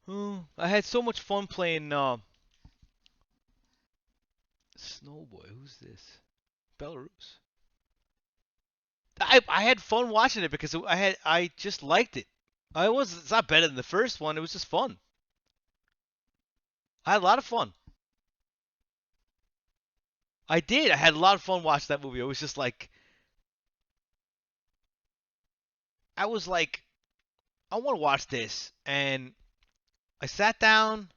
Oh, I had so much fun playing Snowboy. Who's this? Belarus. I had fun watching it because I just liked it. It's not better than the first one. It was just fun. I had a lot of fun. I did. I had a lot of fun watching that movie. It was just like I was like I want to watch this, and I sat down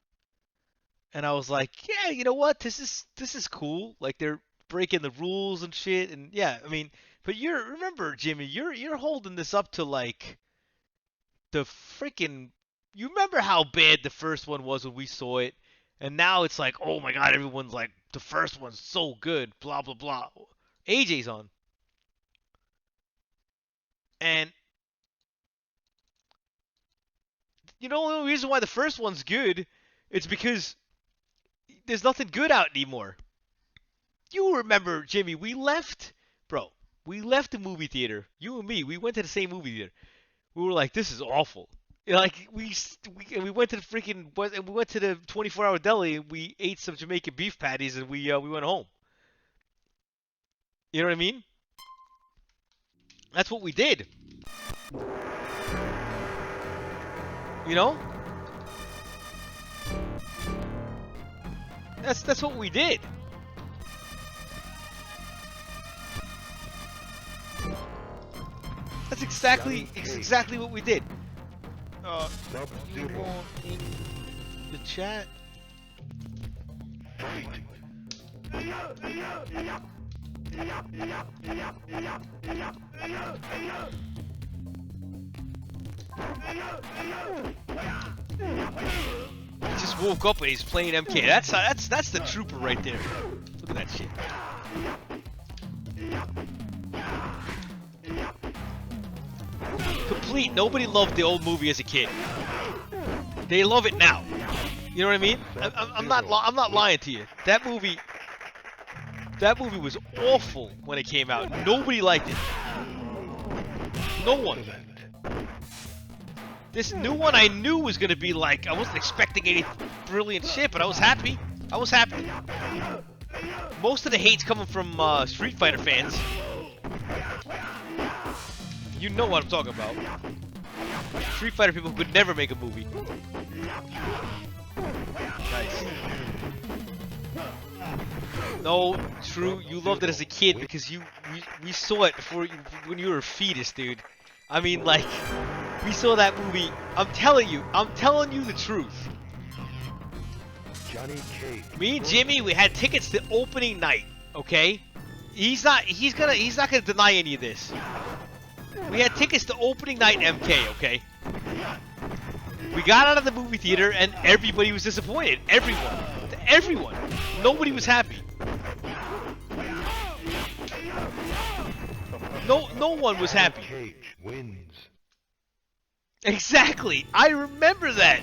and I was like, yeah, you know what? This is cool. Like they're breaking the rules and shit, and yeah, I mean, but remember, Jimmy, you're holding this up to like the freaking. You remember how bad the first one was when we saw it, and now it's like, oh my god, everyone's like, the first one's so good, blah blah blah. AJ's on, and you know the only reason why the first one's good, it's because there's nothing good out anymore. You remember, Jimmy, we left, bro. We left the movie theater. You and me, we went to the same movie theater. We were like, this is awful. Like we went to the freaking we went to the 24-hour deli and we ate some Jamaican beef patties and we went home. You know what I mean? That's what we did. You know? That's what we did. That's exactly what we did. In the chat. He just woke up and he's playing MK. That's the trooper right there. Look at that shit. Complete. Nobody loved the old movie as a kid. They love it now. You know what I mean? I'm not lying to you. That movie was awful when it came out. Nobody liked it. No one. This new one I knew was gonna be like, I wasn't expecting any brilliant shit, but I was happy. I was happy. Most of the hate's coming from Street Fighter fans. You know what I'm talking about. Street Fighter people could never make a movie. Nice. No, true. You loved it as a kid because we saw it when you were a fetus, dude. I mean, like, we saw that movie. I'm telling you the truth. Me and Jimmy, we had tickets to opening night. Okay, he's not gonna deny any of this. We had tickets to opening night MK. Okay. We got out of the movie theater and everybody was disappointed. Everyone. Nobody was happy. No one was happy. Wins. Exactly. I remember that.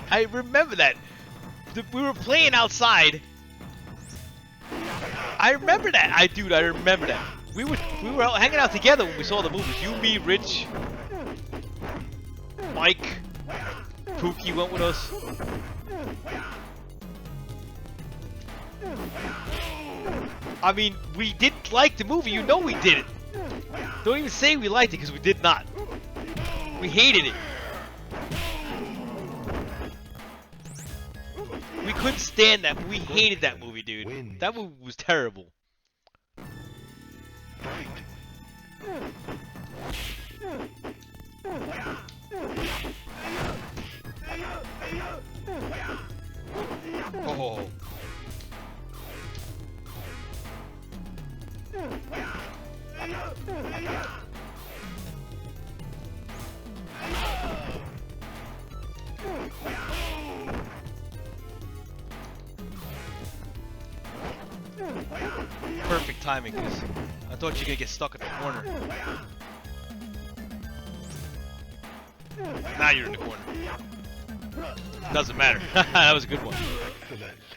We were playing outside. I remember that. I remember that. We were hanging out together when we saw the movies. You, me, Rich, Mike, Pookie went with us. I mean, we didn't like the movie. You know we did it. Don't even say we liked it because we did not. We hated it. We couldn't stand that. We hated that movie, dude. That movie was terrible. Oh. Perfect timing, because I thought you were gonna get stuck in the corner. Now you're in the corner. Doesn't matter. That was a good one.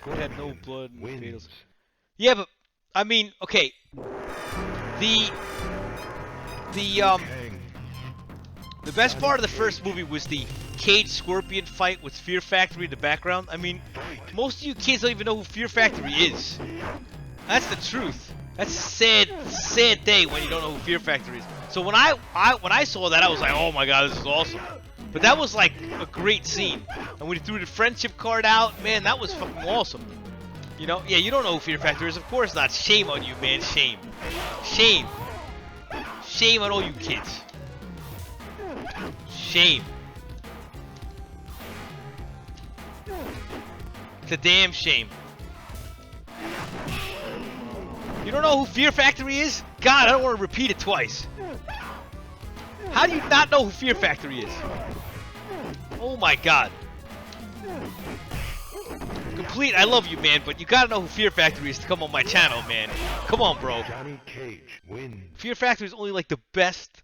Go ahead, no blood, no fatals. Yeah, but I mean, okay. The best part of the first movie was the Cage Scorpion fight with Fear Factory in the background. I mean, most of you kids don't even know who Fear Factory is. That's the truth. That's a sad day when you don't know who Fear Factory is. So when I saw that, I was like, oh my god, this is awesome. But that was like a great scene. And when he threw the friendship card out, man, that was fucking awesome. You know? Yeah, you don't know who Fear Factory is. Of course not. Shame on you, man. Shame. Shame. Shame on all you kids. Shame. It's a damn shame. You don't know who Fear Factory is? God, I don't want to repeat it twice. How do you not know who Fear Factory is? Oh my god. Complete, I love you, man, but you gotta know who Fear Factory is to come on my channel, man. Come on, bro. Johnny Cage wins. Fear Factory is only like the best.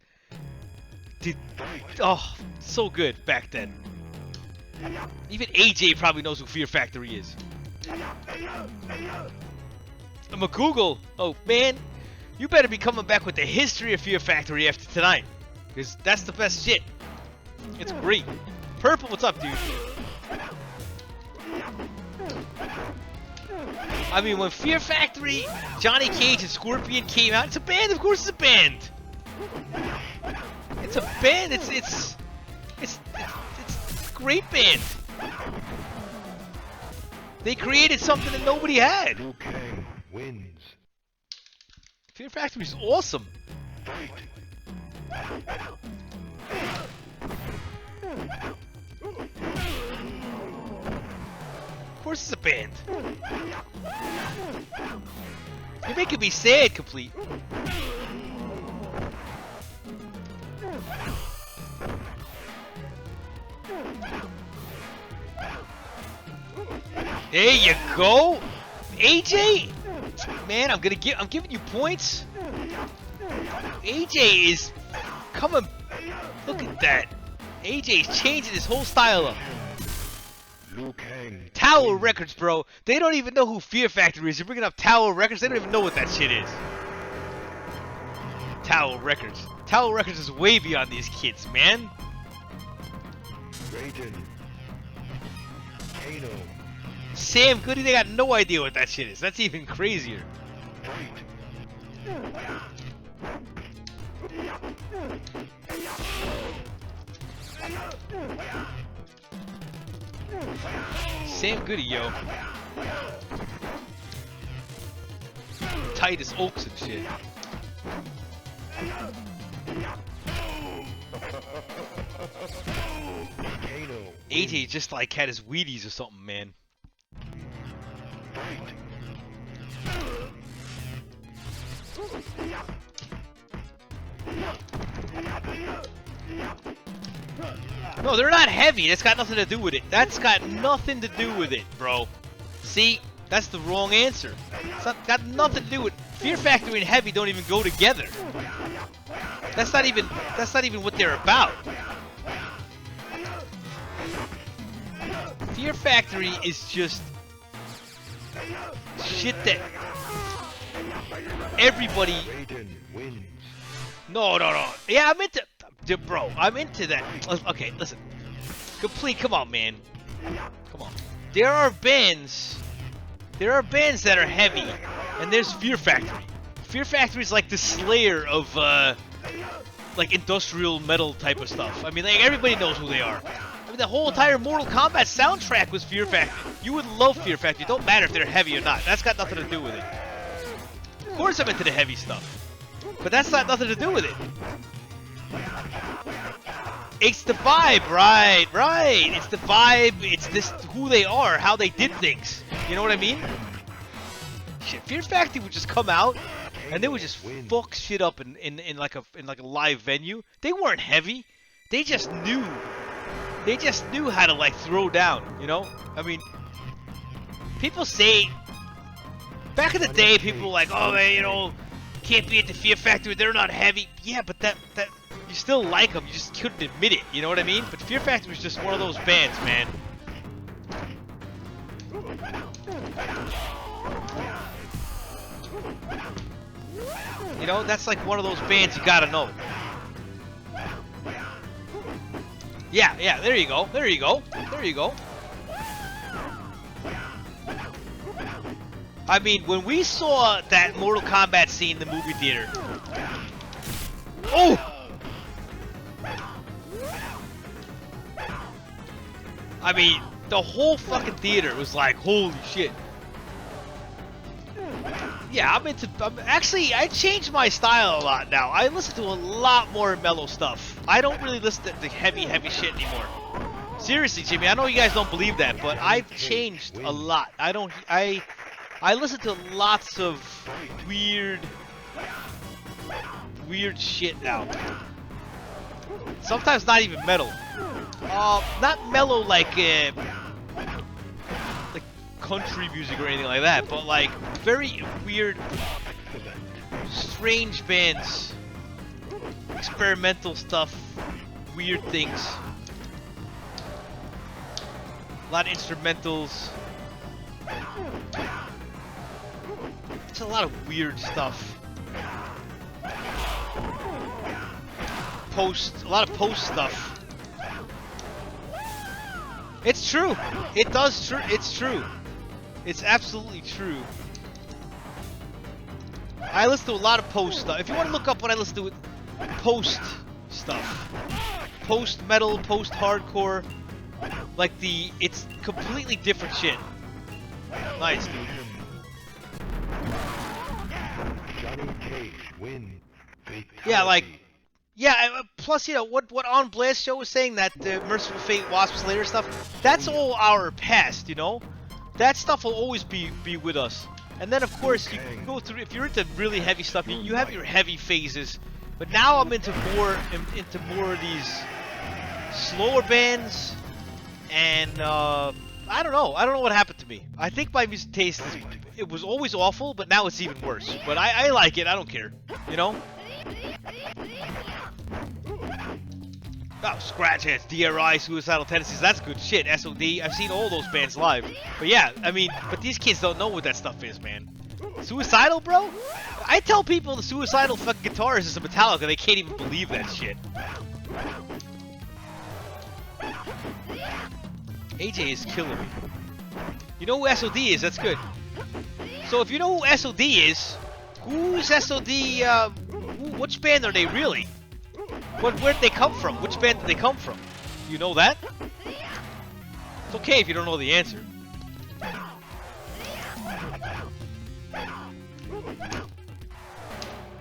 Oh, so good back then. Even AJ probably knows who Fear Factory is. I'm a Google. Oh man, you better be coming back with the history of Fear Factory after tonight, because that's the best shit. It's great. Purple, what's up, dude? I mean, when Fear Factory, Johnny Cage, and Scorpion came out, it's a band. Of course, it's a band. It's a band. It's a great band. They created something that nobody had. Liu Kang wins. Fear Factory's awesome. Of course it's a band. You're making me sad, Complete. There you go, AJ. Man, I'm giving you points. AJ is coming. Look at that. AJ's changing his whole style up. Liu Kang. Tower Records, bro. They don't even know who Fear Factory is. You're bringing up Tower Records. They don't even know what that shit is. Tower Records. Tower Records is way beyond these kids, man. Raiden. Kano. Sam Goody, they got no idea what that shit is. That's even crazier. Sam Goody, yo. Tight as Oaks and shit. AJ just like had his Wheaties or something, man. No, they're not heavy. That's got nothing to do with it. That's got nothing to do with it, bro. See? That's the wrong answer. It's got nothing to do with Fear Factory and heavy don't even go together. That's not even what they're about. Fear Factory is just shit that everybody. No. Yeah, I'm into, bro. I'm into that. Okay, listen. Complete. Come on, man. Come on. There are bands that are heavy, and there's Fear Factory. Fear Factory is like the Slayer of like industrial metal type of stuff. I mean, like everybody knows who they are. I mean, the whole entire Mortal Kombat soundtrack was Fear Factory. You would love Fear Factory. It don't matter if they're heavy or not. That's got nothing to do with it. Of course I'm into the heavy stuff. But that's got nothing to do with it. It's the vibe, right. It's the vibe. It's this who they are, how they did things. You know what I mean? Shit, Fear Factory would just come out and they would just fuck shit up in like a live venue. They weren't heavy. They just knew. They just knew how to like throw down, you know? I mean, people say back in the day, people were like, oh man, you know, can't be at the Fear Factory, they're not heavy. Yeah, but that you still like them, you just couldn't admit it, you know what I mean? But Fear Factory was just one of those bands, man. You know, that's like one of those bands you gotta know. Yeah, yeah, there you go. There you go. There you go. I mean, when we saw that Mortal Kombat scene in the movie theater. Oh! I mean, the whole fucking theater was like, holy shit. Yeah, actually, I changed my style a lot now. I listen to a lot more mellow stuff. I don't really listen to the heavy shit anymore. Seriously, Jimmy, I know you guys don't believe that, but I've changed a lot. I listen to lots of weird shit now. Sometimes not even metal. Not mellow like country music or anything like that, but like very weird, strange bands, experimental stuff, weird things. A lot of instrumentals. It's a lot of weird stuff. A lot of post stuff. It's true. It's true. It's absolutely true. I listen to a lot of post stuff. If you want to look up what I listen to, post stuff. Post metal, post hardcore. Like it's completely different shit. Nice, dude. Johnny Cage win. Yeah, like, yeah. Plus, you know what On Blast show was saying, that Merciful Fate, Wasp Slayer stuff. That's all our past, you know. That stuff will always be with us. And then, of course, you can go through. If you're into really heavy stuff, you have your heavy phases. But now I'm into more of these slower bands. And I don't know. I don't know what happened to me. I think my music taste it was always awful, but now it's even worse. But I like it. I don't care. You know? Oh, Scratch Heads, DRI, Suicidal Tendencies, that's good shit. SOD, I've seen all those bands live. But yeah, I mean, but these kids don't know what that stuff is, man. Suicidal, bro? I tell people the Suicidal fucking guitarist is a Metallica, they can't even believe that shit. AJ is killing me. You know who SOD is? That's good. So if you know who SOD is, who's SOD, which band are they really? Where'd they come from? Which band did they come from? You know that? It's okay if you don't know the answer.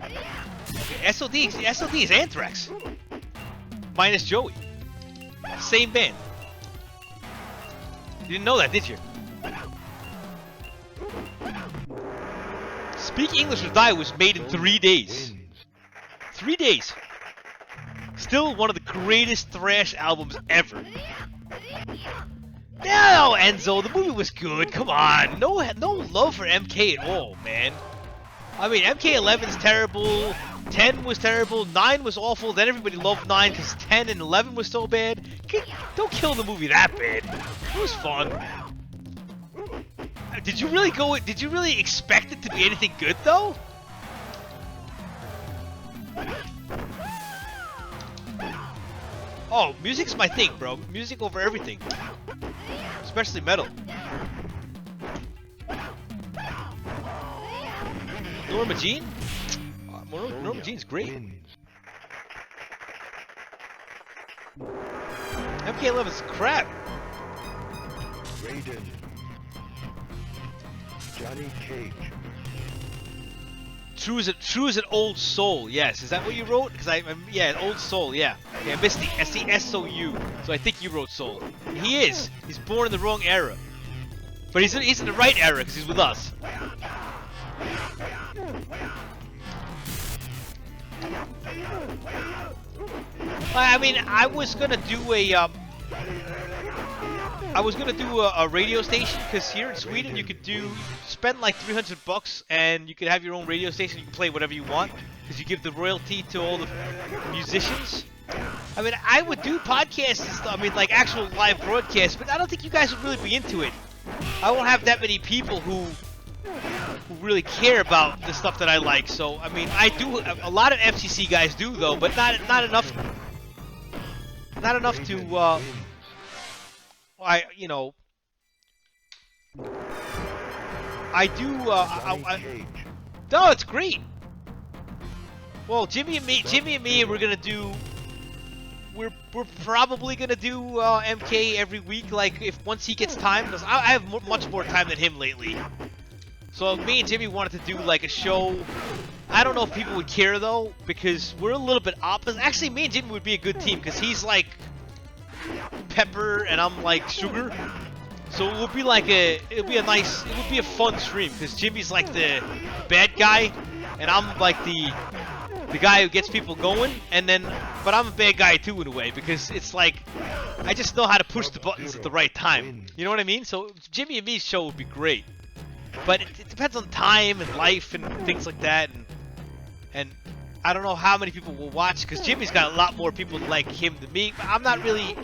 Okay, SOD is Anthrax. Minus Joey. Same band. You didn't know that, did you? Speak English or Die was made in 3 days. 3 days. Still one of the greatest thrash albums ever. No, Enzo, the movie was good. Come on, no love for MK at all, man. I mean, MK11's terrible. 10 was terrible. 9 was awful. Then everybody loved 9 because 10 and 11 was so bad. Don't kill the movie that bad. It was fun. Did you really expect it to be anything good though? Oh, music's my thing, bro. Music over everything. Especially metal. Norma Jean? Norma Jean's great. MK11's crap. Raiden. Johnny Cage. True as an old soul. Yes, is that what you wrote? Because yeah, an old soul. Yeah, I missed the SOU. So I think you wrote soul. He is. He's born in the wrong era, but he's in the right era because he's with us. I mean, I was gonna do a radio station because here in Sweden you could spend like $300 and you could have your own radio station. You can play whatever you want because you give the royalty to all the musicians. I mean, I would do podcasts and stuff. I mean, like actual live broadcasts, but I don't think you guys would really be into it. I won't have that many people who really care about the stuff that I like. So I mean, I do. A lot of FCC guys do though, but not enough. not enough to, you know, I do, no, it's great. Well, Jimmy and me, we're gonna do, we're probably gonna do MK every week. Like once he gets time, because I have much more time than him lately. So me and Jimmy wanted to do like a show. I don't know if people would care though, because we're a little bit opposite. Actually, me and Jimmy would be a good team because he's like pepper and I'm like sugar. So it would be like it would be a fun stream because Jimmy's like the bad guy and I'm like the guy who gets people going, and then, but I'm a bad guy too in a way, because it's like, I just know how to push the buttons at the right time, you know what I mean? So Jimmy and me's show would be great, but it depends on time and life and things like that, and I don't know how many people will watch, because Jimmy's got a lot more people like him than me, but I'm not really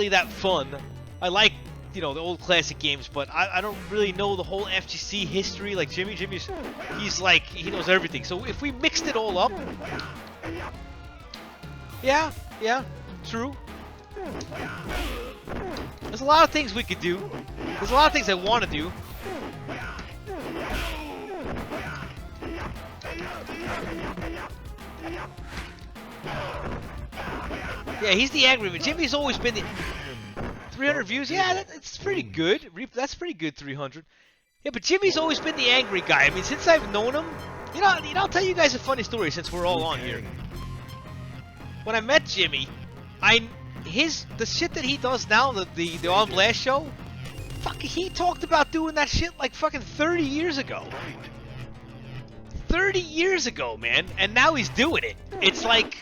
that fun. I like, you know, the old classic games, but I don't really know the whole FGC history like Jimmy. He's like, he knows everything. So if we mixed it all up, yeah, true. There's a lot of things we could do. There's a lot of things I want to do. Yeah, he's the angry one. Jimmy's always been the... 300 views? Yeah, that's pretty good. That's pretty good, 300. Yeah, but Jimmy's always been the angry guy. I mean, since I've known him, you know, I'll tell you guys a funny story since we're all on here. When I met Jimmy, the shit that he does now, the On Blast show, fuck, he talked about doing that shit like fucking 30 years ago. 30 years ago, man, and now he's doing it. It's like,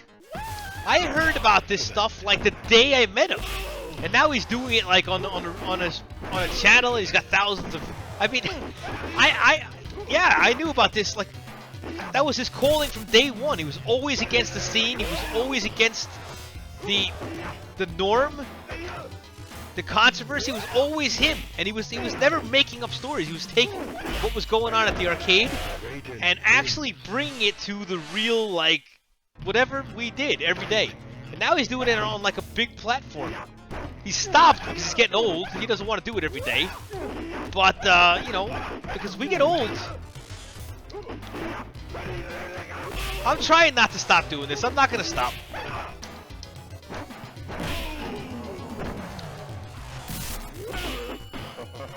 I heard about this stuff like the day I met him. And now he's doing it like on a channel. He's got thousands of. I mean, I knew about this. Like, that was his calling from day one. He was always against the scene. He was always against the norm, the controversy. It was always him, and he was never making up stories. He was taking what was going on at the arcade and actually bringing it to the real, like, whatever we did every day. And now he's doing it on like a big platform. He stopped because he's getting old. He doesn't want to do it every day. But, you know, because we get old. I'm trying not to stop doing this. I'm not going to stop.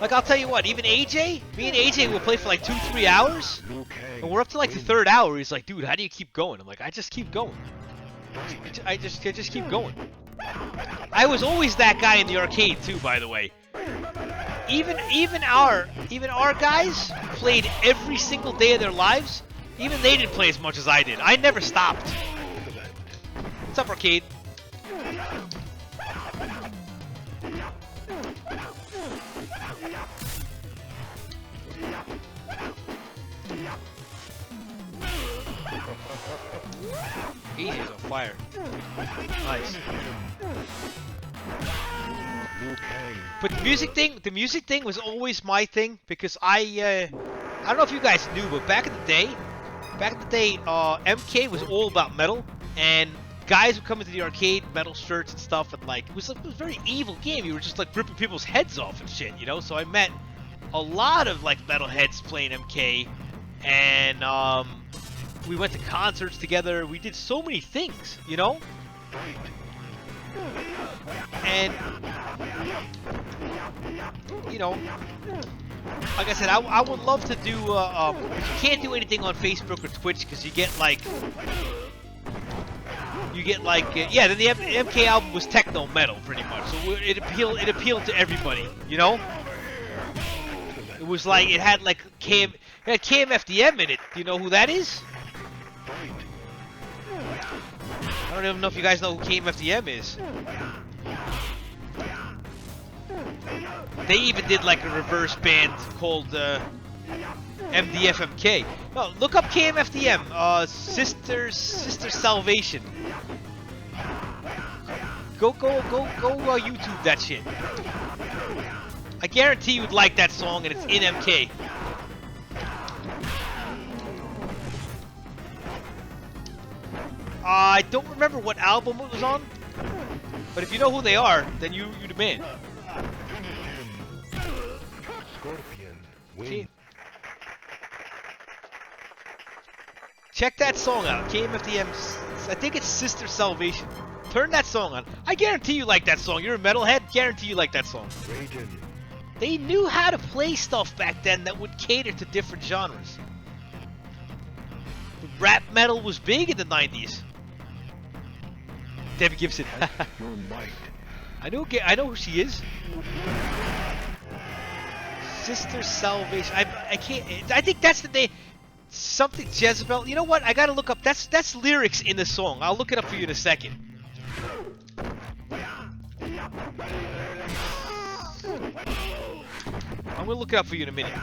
Like, I'll tell you what, even AJ, me and AJ will play for like 2-3 hours. And we're up to like the 3rd hour. He's like, dude, how do you keep going? I'm like, I just keep going. I just keep going. I was always that guy in the arcade too, by the way. Even our guys who played every single day of their lives, even they didn't play as much as I did. I never stopped. What's up, arcade? He's on fire. Nice. But the music thing was always my thing, because I don't know if you guys knew, but back in the day, MK was all about metal, and guys would come into the arcade, metal shirts and stuff, and like it was a very evil game. You were just like ripping people's heads off and shit, you know. So I met a lot of like metalheads playing MK, and we went to concerts together. We did so many things, you know. And you know, like I said, I would love to do. You can't do anything on Facebook or Twitch because you get like, yeah. Then the MK album was techno metal, pretty much. So it appealed to everybody, you know. It was like it had like KMFDM in it. Do you know who that is? I don't even know if you guys know who KMFDM is. They even did like a reverse band called MDFMK. No, look up KMFDM, Sister Salvation. Go YouTube that shit. I guarantee you'd like that song, and it's in MK. I don't remember what album it was on. But if you know who they are, then you the man. Scorpion. Win. See? Check that song out. KMFDM. I think it's Sister Salvation. Turn that song on. I guarantee you like that song. You're a metalhead. Guarantee you like that song. Raiden. They knew how to play stuff back then that would cater to different genres. Rap metal was big in the 90s. Debbie Gibson. Your might. I know who she is. Sister Salvation. I can't. I think that's the name. Something Jezebel. You know what? I gotta look up. That's lyrics in the song. I'll look it up for you in a second. I'm gonna look it up for you in a minute.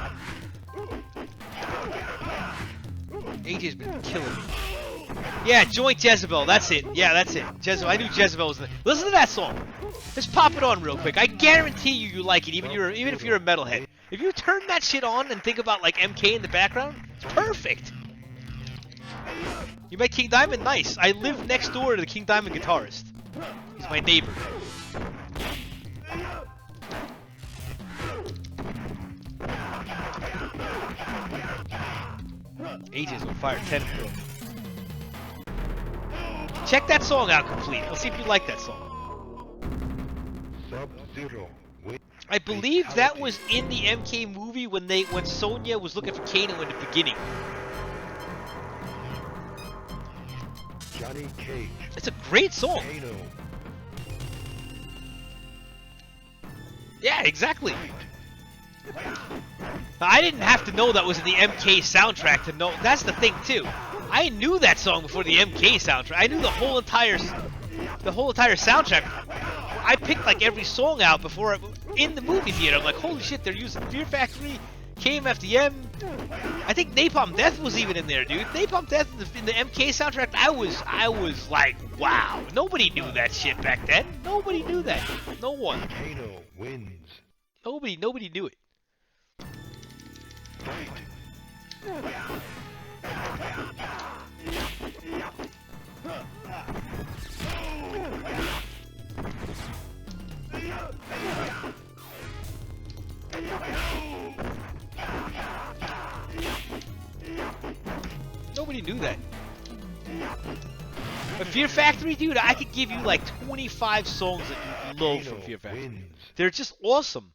AJ's been killing me. Yeah, Joint Jezebel. That's it. Yeah, that's it. Jezebel. I knew Jezebel was in it. Listen to that song. Just pop it on real quick. I guarantee you like it, even if you're a metalhead. If you turn that shit on and think about like MK in the background, it's perfect. You met King Diamond? Nice. I live next door to the King Diamond guitarist. He's my neighbor. AJ's on fire. 10 pro. Check that song out complete. Let's see if you like that song. Sub-Zero. Win. I believe that was in the MK movie when Sonya was looking for Kano in the beginning. Johnny Cage. It's a great song. Kano. Yeah, exactly. I didn't have to know that was in the MK soundtrack to know. That's the thing too. I knew that song before the MK soundtrack. I knew the whole entire soundtrack. I picked like every song out before in the movie theater. I'm like, holy shit, they're using Fear Factory, KMFDM. I think Napalm Death was even in there, dude. Napalm Death in the MK soundtrack. I was like, wow. Nobody knew that shit back then. Nobody knew that. No one. Kano wins. Nobody knew it. Fight. Nobody knew that. But Fear Factory, dude, I could give you like 25 songs that you love from Fear Factory. Wins. They're just awesome.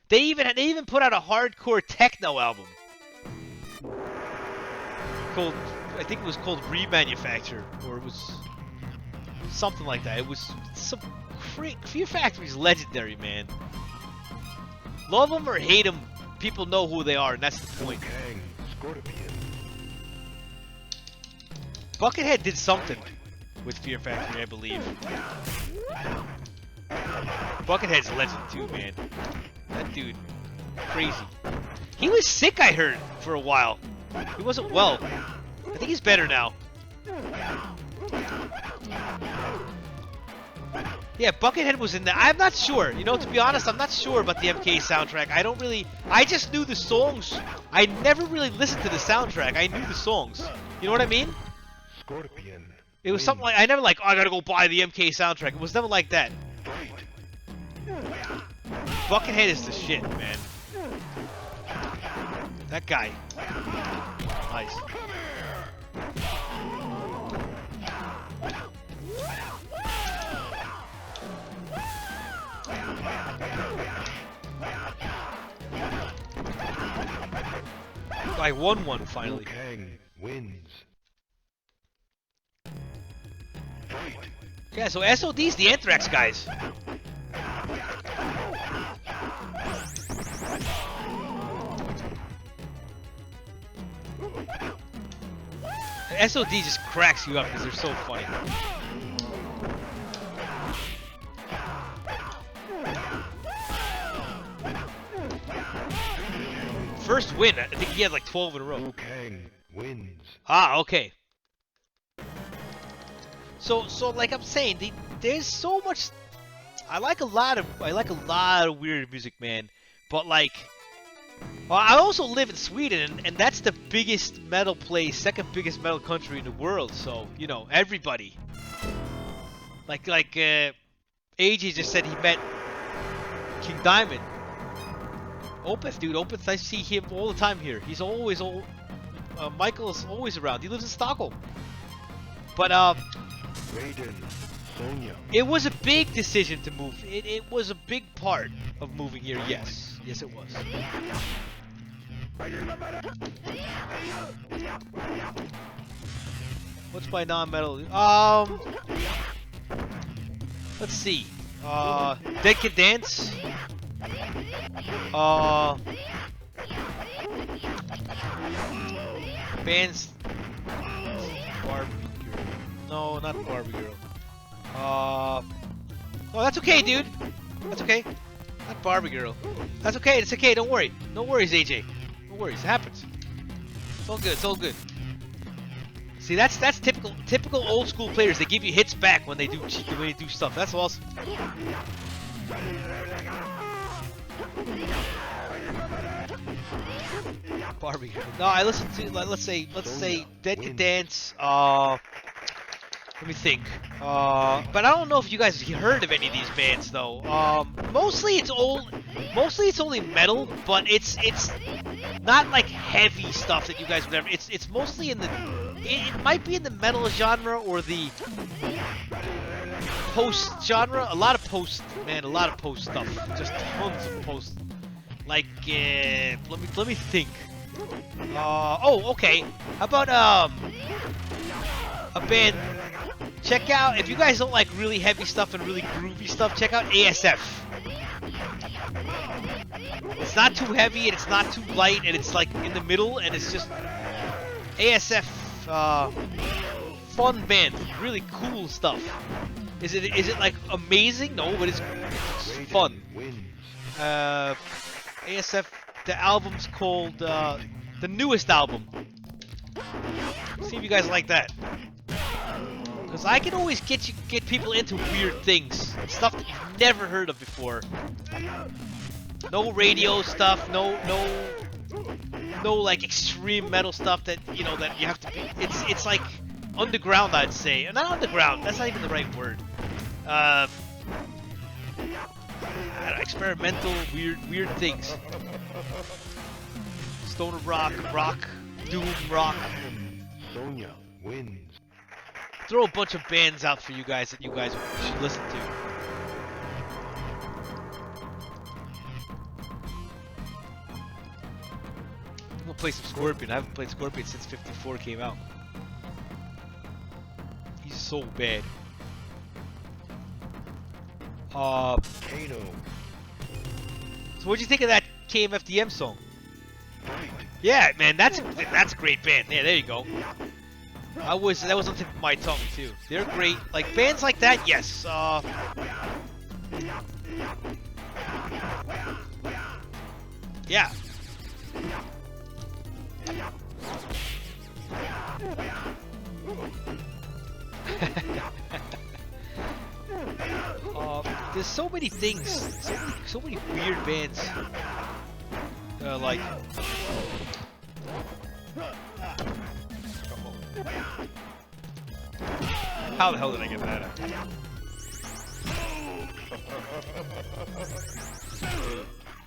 They even put out a hardcore techno album called, I think it was called Remanufacture, or it was something like that. It was some Fear Factory's legendary, man. Love them or hate them, people know who they are, and that's the point. Kang. Scorpion. Buckethead did something with Fear Factory, I believe. Buckethead's a legend too, man. That dude, crazy. He was sick, I heard, for a while. He wasn't well. I think he's better now. Yeah, Buckethead was in there. I'm not sure. You know, to be honest, I'm not sure about the MK soundtrack. I just knew the songs. I never really listened to the soundtrack. I knew the songs. You know what I mean? Scorpion. It was something like, I never like, oh, I gotta go buy the MK soundtrack. It was never like that. Fight. Buckethead is the shit, man. That guy. Nice. I won one finally. Kang wins. Fight. Yeah, so SOD's the Anthrax guys. SOD just cracks you up because they're so funny. First win, I think he had like 12 in a row. Kang wins. Ah, okay. So like I'm saying, there's so much. I like a lot of weird music, man. But like, well, I also live in Sweden, and that's the biggest metal place, second biggest metal country in the world. So you know, everybody. AJ just said he met King Diamond. Opeth, dude. Opeth, I see him all the time here. He's always Michael is always around. He lives in Stockholm. But Raiden, Sonya. it was a big decision to move. It was a big part of moving here. Yes, yes, it was. What's my non-metal? Let's see. Dead Can Dance. Bands. Barbie Girl. No, not Barbie Girl. Oh, that's okay, dude. That's okay. Not Barbie Girl. That's okay. It's okay. Don't worry. No worries, AJ. No worries. It happens. It's all good. It's all good. See, that's typical old school players. They give you hits back when they do stuff. That's awesome. Barbie. No, I listen to let's say Dead Can Dance. Let me think. But I don't know if you guys heard of any of these bands though. Mostly it's only metal, but it's not like heavy stuff that you guys would ever. It's mostly in the. It might be in the metal genre or the post genre. A lot of post stuff. Just tons of post. Like, let me think. Okay. How about a band? Check out, if you guys don't like really heavy stuff and really groovy stuff, check out ASF. It's not too heavy and it's not too light and it's like in the middle and it's just ASF. Fun band, really cool stuff. Is it like amazing? No, but it's fun. ASF. The album's called the newest album. See if you guys like that. Because I can always get people into weird things, stuff that you've never heard of before. No radio stuff, no like extreme metal stuff that you know that you have to be. It's like underground, I'd say. Not underground. That's not even the right word. I don't know, experimental, weird things. Stoner rock, doom rock. Sonya wins. Throw a bunch of bands out for you guys that you guys should listen to. I'm gonna play some Scorpion. I haven't played Scorpion since 54 came out. He's so bad. Kano. So what'd you think of that KMFDM song? Fight. Yeah, man, that's a great band. Yeah, there you go. That was on the tip of my tongue too. They're great. Like bands like that, yes. Yeah. There's so many things, so many weird bands. Like. How the hell did I get that out?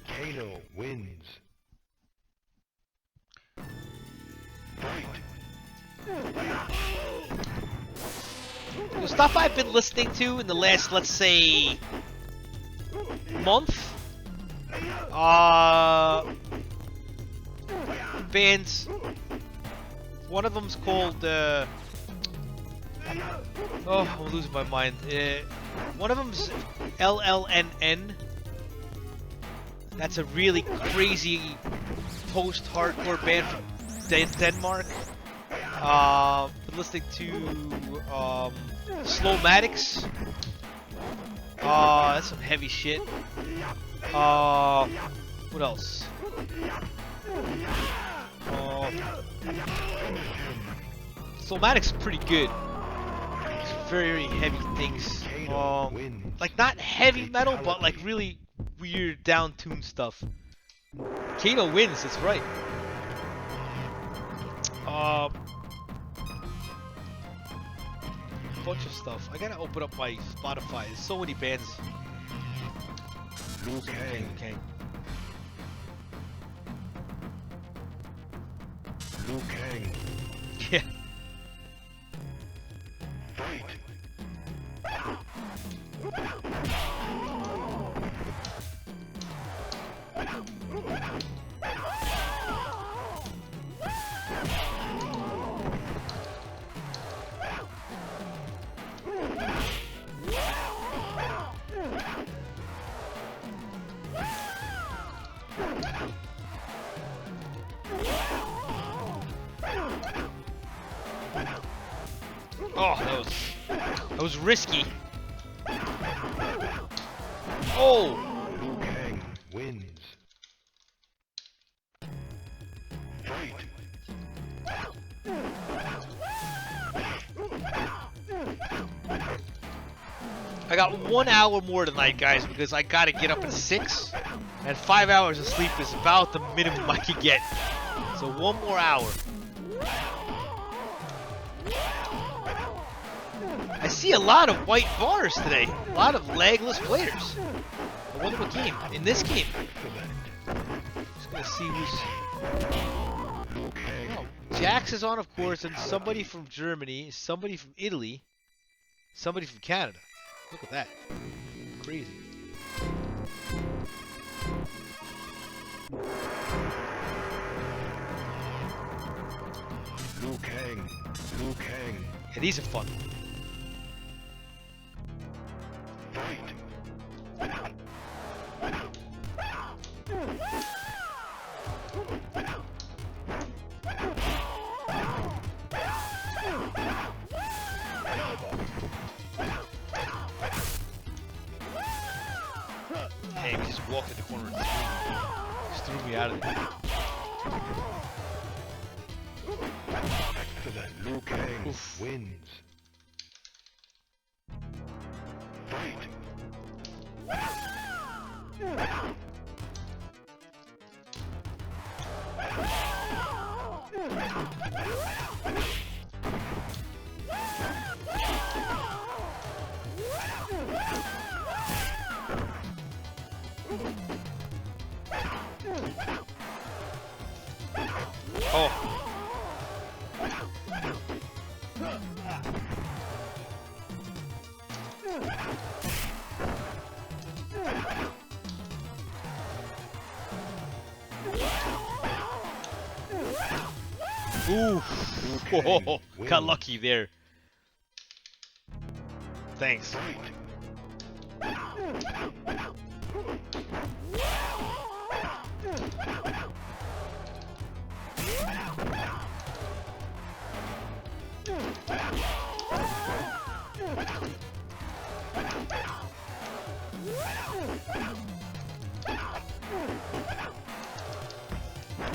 Kano wins. Fight. The stuff I've been listening to in the last, let's say, month. Bands. One of them's called. Oh, I'm losing my mind. One of them's LLNN. That's a really crazy post-hardcore band from Denmark. Been listening to Slowmatics. That's some heavy shit. What else? Slowmatics is pretty good. It's very heavy things. Like not heavy metal, but like really weird down-tuned stuff. Kano wins, that's right. bunch of stuff. I gotta open up my Spotify. There's so many bands. Liu Kang. Okay. Liu Kang. Yeah. Fight. Oh, that was risky. Oh! Liu Kang wins. Fight. I got 1 hour more tonight, guys, because I gotta get up at 6, and 5 hours of sleep is about the minimum I can get. So 1 more hour. I see a lot of white bars today. A lot of legless players. I wonder what game. In this game. Just gonna see who's... Oh, Jax is on, of course, and somebody from Germany, somebody from Italy, somebody from Canada. Look at that. Crazy. Liu Kang. Liu Kang. Yeah, these are fun. Fight. Damn, he just walked in the corner and just threw me out of there. Excellent. Liu Kang Oof. wins. Fight. Oh. Ooh. Whoa. Got lucky there. Thanks.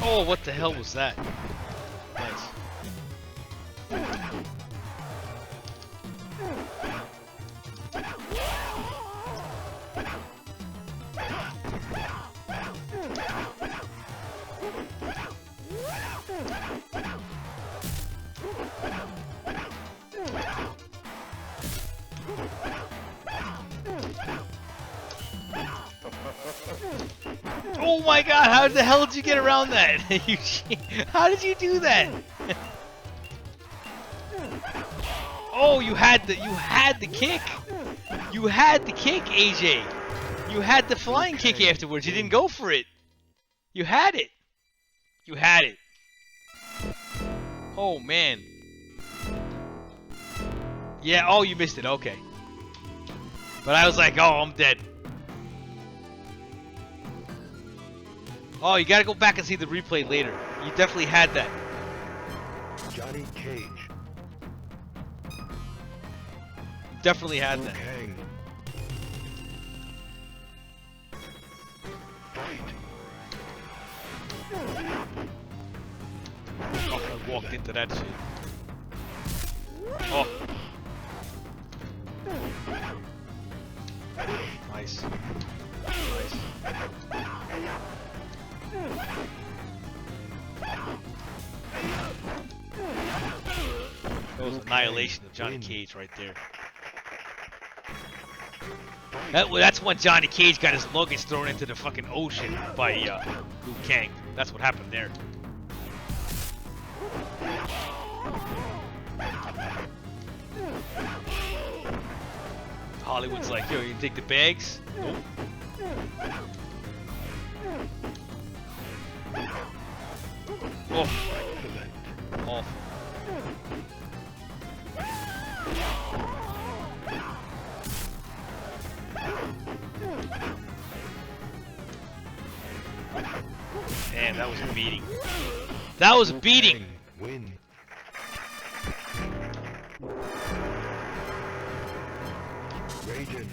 Oh, what the hell was that? Nice. Oh my god, how the hell did you get around that? How did you do that? Oh, you had the kick. You had the kick, AJ. You had the flying kick afterwards. You didn't go for it. You had it. You had it. Oh man. Yeah, oh, you missed it. Okay. But I was like, oh, I'm dead. Oh, you gotta go back and see the replay later. You definitely had that. Johnny Cage. Definitely had Liu that. Kang. Fight. Oh, I walked into that shit. Oh. Nice. Nice. That was was annihilation of Johnny Wins. Cage right there. That's when Johnny Cage got his luggage thrown into the fucking ocean by Liu Kang. That's what happened there. Hollywood's like, yo, you can take the bags? Nope. Oh. Awful. Damn, that was a beating. That was a beating! Win. Raiden.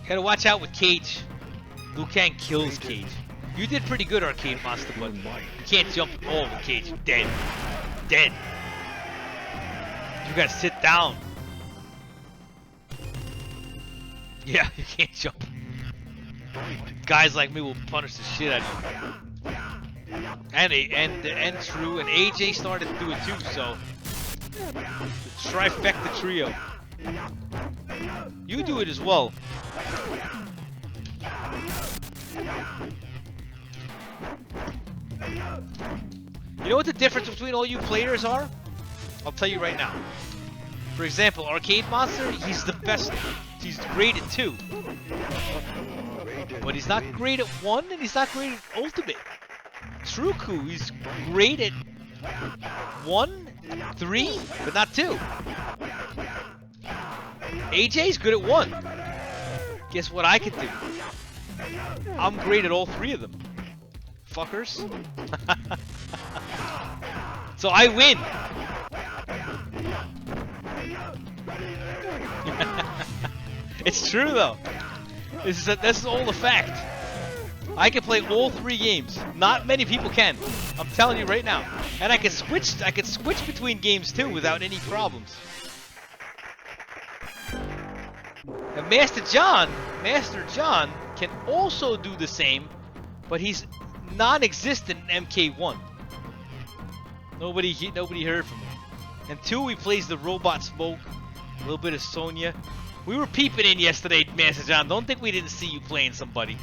Gotta watch out with Cage. Liu Kang kills Cage. You did pretty good, Arcade Monster, but you can't jump over Cage. You're dead. Dead. You gotta sit down. Yeah, you can't jump. Guys like me will punish the shit out of you. And True and AJ started to do it too, so the trifecta trio. You do it as well. You know what the difference between all you players are? I'll tell you right now. For example, Arcade Monster, he's the best. He's great at 2. But he's not great at 1, and he's not great at Ultimate. Truku, he's great at 1, 3, but not 2. AJ's good at 1. Guess what I can do? I'm great at all 3 of them. Fuckers. So I win. It's true though. This is all a fact. I can play all 3 games. Not many people can. I'm telling you right now. And I can switch between games too without any problems. And Master John can also do the same, but he's non-existent in MK1. Nobody heard from him. And 2, he plays the Robot Smoke, a little bit of Sonya. We were peeping in yesterday, Master John. Don't think we didn't see you playing somebody.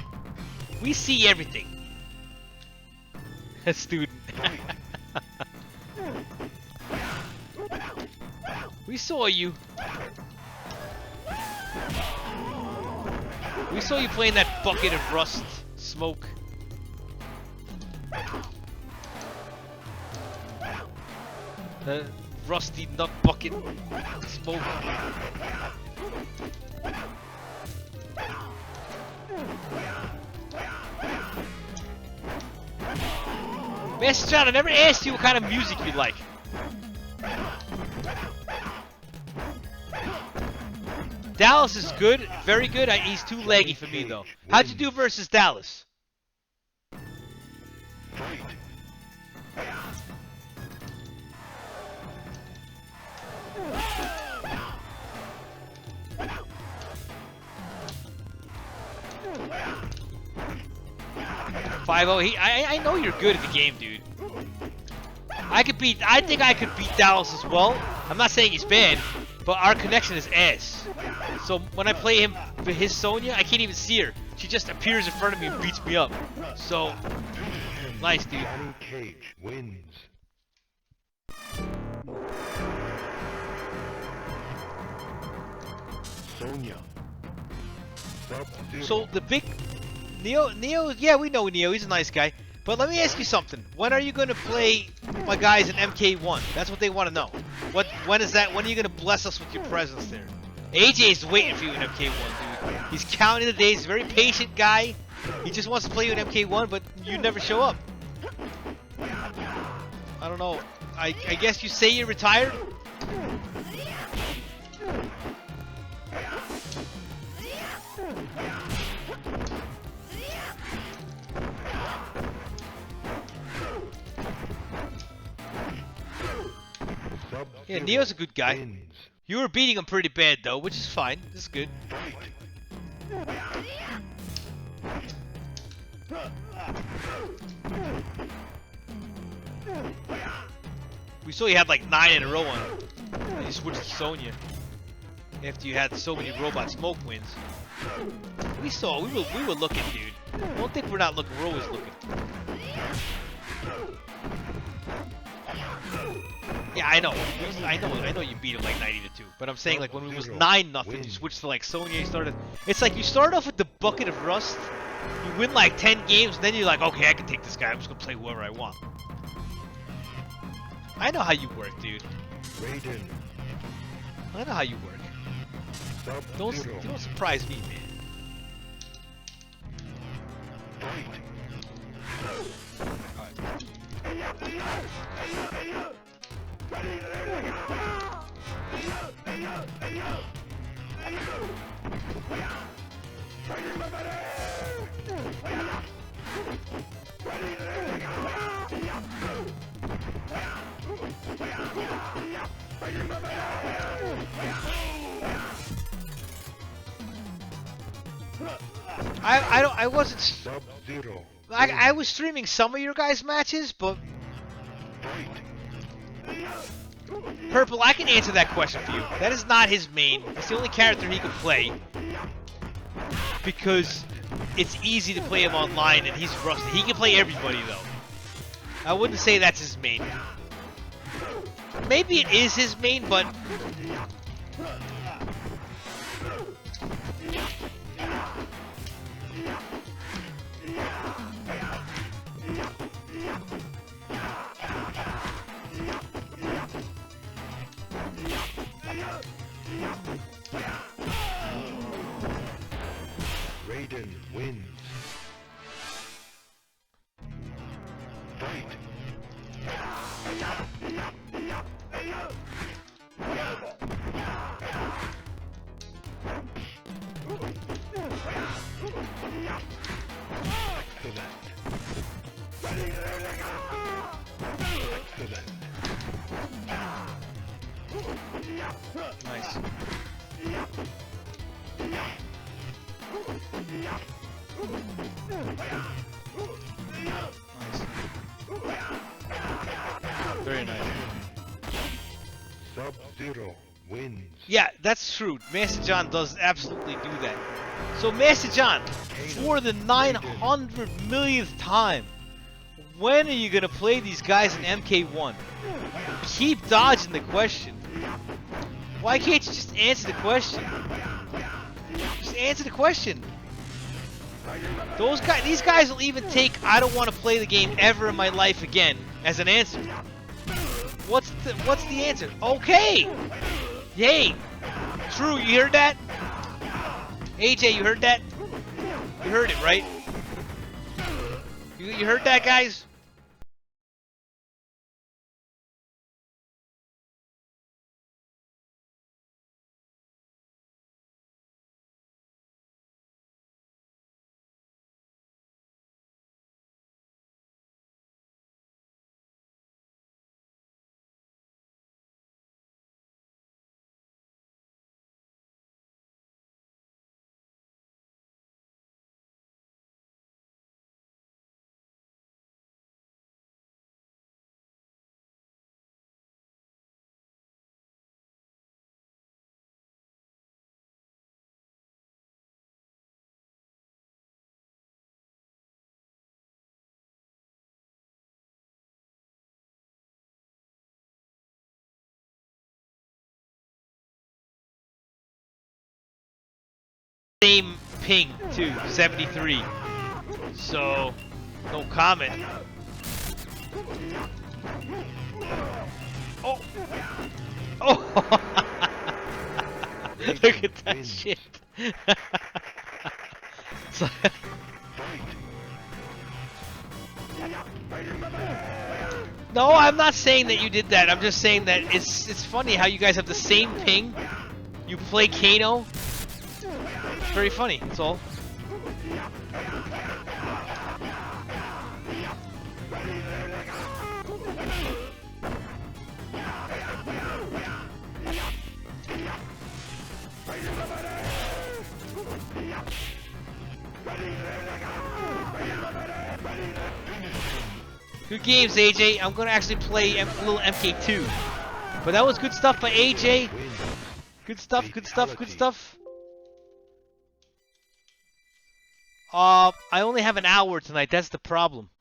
We see everything. A student. We saw you. We saw you playing that bucket of rust smoke. Rusty nut bucket smoke. Master John, I never asked you what kind of music you like. Dallas is good, very good. He's too laggy for me though. How'd you do versus Dallas? Fight. 5-0. I know you're good at the game, dude. I think I could beat Dallas as well. I'm not saying he's bad, but our connection is ass. So when I play him for his Sonya, I can't even see her. She just appears in front of me and beats me up. So nice, dude. Johnny Cage wins. Sonya. So the big Neo, yeah, we know Neo. He's a nice guy. But let me ask you something. When are you gonna play my guys in MK1? That's what they want to know. When is that? When are you gonna bless us with your presence there? AJ's waiting for you in MK1, dude. He's counting the days. Very patient guy. He just wants to play you in MK1, but you never show up. I don't know. I guess you say you're retired. Yeah, Neo's a good guy. Wins. You were beating him pretty bad though, which is fine. This is good. We saw you had like 9 in a row on him. And you switched to Sonya after you had so many robot smoke wins. We were looking, dude. Don't think we're not looking. We're always looking. Yeah, I know. I know you beat him like 90-2. But I'm saying like when it was 9-0, you switched to like Sonya. You started. It's like you start off with the bucket of rust. You win like 10 games, and then you're like, okay, I can take this guy. I'm just gonna play whoever I want. I know how you work, dude. Raiden. I know how you work. Don't surprise me, man. Fight. I wasn't. Sub-Zero. I was streaming some of your guys' matches, but Purple, I can answer that question for you. That is not his main. It's the only character he can play because it's easy to play him online and he's rusty. He can play everybody though. I wouldn't say that's his main. Maybe it is his main, but Raiden wins. Fight. nice. Very nice. Sub-Zero wins. Yeah, that's true. Master John does absolutely do that. So Master John, for the 900 millionth time, when are you gonna play these guys in MK1? Keep dodging the question. Why can't you just answer the question? Just answer the question. These guys will even take "I don't want to play the game ever in my life again" as an answer. What's the answer? Okay. Yay. True, you heard that? AJ, you heard that? You heard it, right? You heard that, guys? Same ping too, 73. So, no comment. Oh! Oh! Look at that shit. So- no, I'm not saying that you did that. I'm just saying that it's funny how you guys have the same ping. You play Kano. It's very funny, that's all. Good games, AJ. I'm gonna actually play a little MK2. But that was good stuff by AJ. Win. Good stuff, good stuff, good Fatality. stuff. I only have an hour tonight. That's the problem.